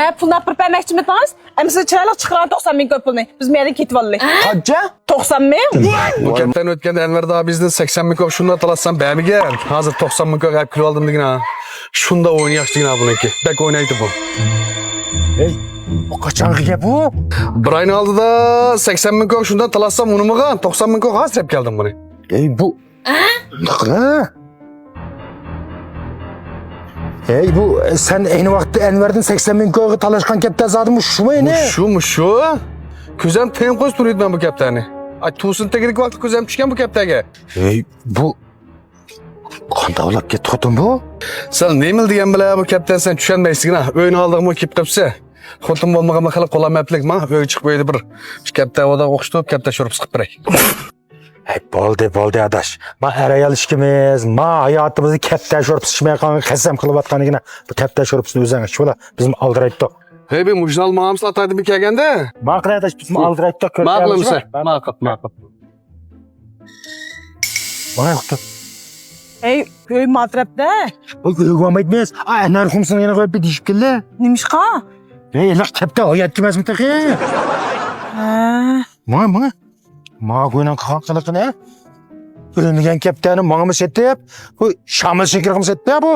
He, pulni olib bermoqchimisiniz? Siz chiroyli chiqaran 90 ming ko'p pulni. Biz bu yerdan ketib oldik. Qancha? 90 ming? Bu kaptan o'tganda Anvar da bizden 80 ming ko'p shunda talasam bermigan. Hozir 90 ming ko'p kilo oldim degina. Shunda o'ynayaptigina buniki. Bek o'ynaydi bu. Hey, bu qachongi gap bu? Bir oyning oldida 80 ming ko'p shundan talasam unimigan 90 ming ko'p hozir keldim buni. Hey, bu. Ha? Hey, bu sen aynı vaqtda Enver'den 80 ming ko'pga talashgan kaptan zotimi shumi ne? Shu. Kuzam tem qo'yib turibdi men bu kaptani. Ay tusin tegilik vaqt kuzam tushgan bu kaptaga. Hey, bu qanday olib ketdi xotin bu? Sen nemil degan bilan bu kaptan sen tushunmaysigina. O'yini oldig'imi kelib qolsa. Xotin bo'lmagan xalq qo'lamaplik men o'y chiqib qo'ydi bir. Kaptan oda o'qishtirib kaptan shurib siqib beray. Hey, bo'ldi adash. Men arayal ishkimiz, men hayotimizni kaptan shurib siqmay qolgan qasam qilib atganligini bu kaptan shuribsini o'zing shu bilan bizni aldiraydi. Hey be mujnal mamslar ataydi bir kelganda. Ma'qul adash bizni aldiraydi. Ma'qulmisa? Ma'qul. Mana yo'qdi. Hey, köy matrapda. Oy, ko'rmaymiz. Ay, narxumsini yana qo'yib deyishib keldi. Nimishqa? Hey, la kaptan hayot emasmi taxi? Ha. Mana. Ma qo'ynan qilqiliqini. Bilmagan kaptani menga setib, bu shamil shekirimiz etdi bu.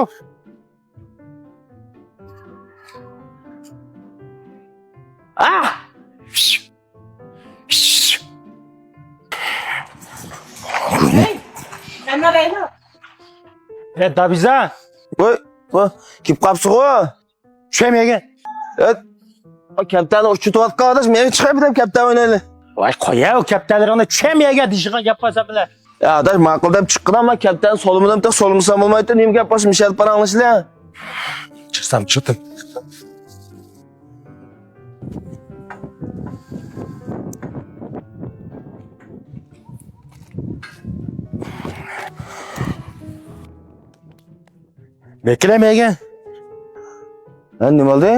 Ah! Hey, Anvar ayla. Evet, Dabiza. Voy, kip qapsiz qo'y. Tushamagan. Evet. O kaptanni uchitib otgan adash, men chiqib bitam kaptan o'ynayli. Voy, qo'ya, o kaptanlarni tushamagan deyishgan gap qilsa bilan. Ya adash ma'qul deb chiqqan, men kaptan solimidan tek solimsam bo'lmaydi. Nima gap bo'lsa, mishal paranglashlar. Chiqdim. Beklamagan. Ha, nima bo'ldi?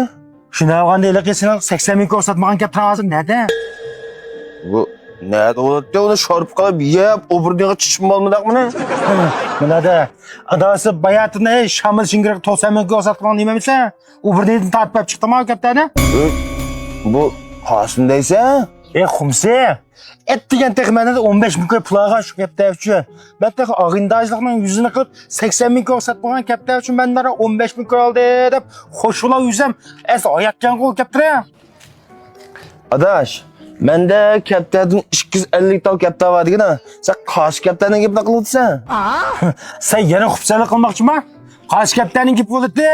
Shuni olganda elakasini 80 ming ko'rsatmagan kaptan hozir nerede? Bu nada bo'ladi? Uni shorib qolib, yeb, o'birdiga chiqishim bo'lmadimi? Mana da adasi bayatini shamil shingir 90 ming ko'rsatgan nimamisa? U bir neyin tatbab chiqdimi kaptani? Bu qosim deysa? Xumsi. Et degan texmanada 15 ming pul olgan shu kaptan uchun. Men tax og'indajlikning yuzini qilib 80 ming ko'rsatmagan kaptan uchun menlara 15 ming oldi deb xo'shulab yuzam. Es oyakkan qo'l kaptan. Adash, menda kaptanning 250 tal kaptan bor degina. Sen qarshi kaptanning gapini qilyapsan. Sen yana xupsalik qilmoqchiman? Qarshi kaptaning gap bo'ldi.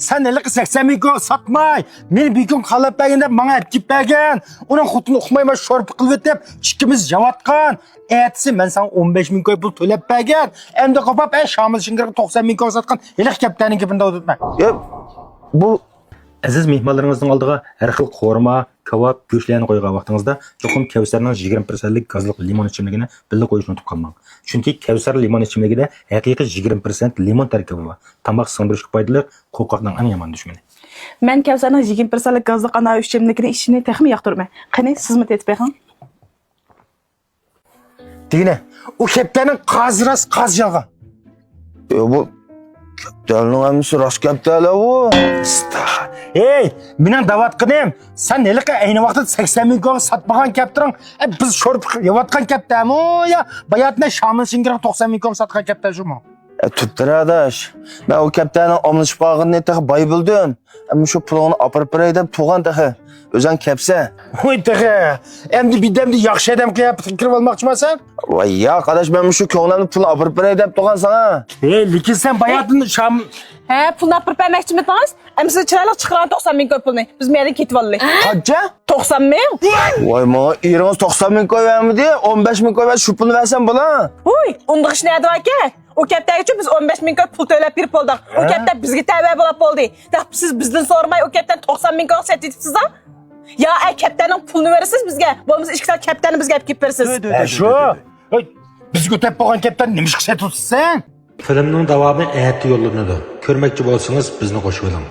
Sen 80 ming satmay. Men bir kun qalab berganda menga aytib bergan. Uning xutini uqmayman shorp qilib deb ikkimiz javotgan. Aytsi men sen 15 ming pul to'lab bergan. Endi qopab shamil shingirga 90 ming satgan. Hali kaptaning gapini o'tma. Bu Aziz mehmonlaringizning oldiga har xil qo'rma, kebab, go'shtlarni qo'ygan vaqtingizda cho'qim Kevsarning 20% gazli limon ichimligini birga qo'yishni unutib qolmang. Chunki Kevsar limon ichimligida haqiqiy 20% limon tarkibi bor. Tamoq sindirishga foydali, qo'rqoqning eng yomon dushmani. Men Kevsarning 20% gazli ana ichimlikni ishini texmi yoqtirmay. Qani sizmi tetib bering? Degine, o kaptaning qaziras qaz yalgan. bu kaptanning amisi rost kaptan bu. Hey, mening davatqinim, sen neliqa ayni vaqtda 80 ming satmagan kaptan, biz shorib yeyotgan kaptanmi yo bayatna shamil shingir 90 ming satgan kaptan shumi? Tüptür adaş. Ben o kaptanın omlışıp qalğını taxı bay bildim. Ama şu pulunu apırıp bireydim tuğan taxı. Özən kəpsə. Oy taxı. Endi bidemdi yaxşı adam qiyab fikir olmoqchisan? Vay ya adaş ben şu köngləmni pulunu apırıp bireydim tuğan sana. Hey, lekin sen bayatın şam He, pulni olib bermoqchimisiniz? Siz chiroyli chiqaran 90 ming ko'p pulni. Biz bu yerdan ketib oldik. Qancha? 90 ming? Vay ma, İranız 90 ming koyamidi, 15 ming koyamidi, şu pulunu versen bula. Uy, unda ish nima aka? O kaptan uchun biz 15 ming pul to'lab berib bo'ldik. O kaptan bizga tavba bo'lib bo'ldi. Siz bizdan so'ramay o kaptan 90 ming setibsiz ha? Ya ay kaptanning pulini berasiz bizga. Bo'lmasa ishki kaptanni bizga olib kelib berasiz. Shu. Biz ko'tab bo'lgan kaptan nima ish qilsa tursan? Filmning davomi ayatda yo'llanadi. Ko'rmoqchi bo'lsangiz bizni qo'shib oling.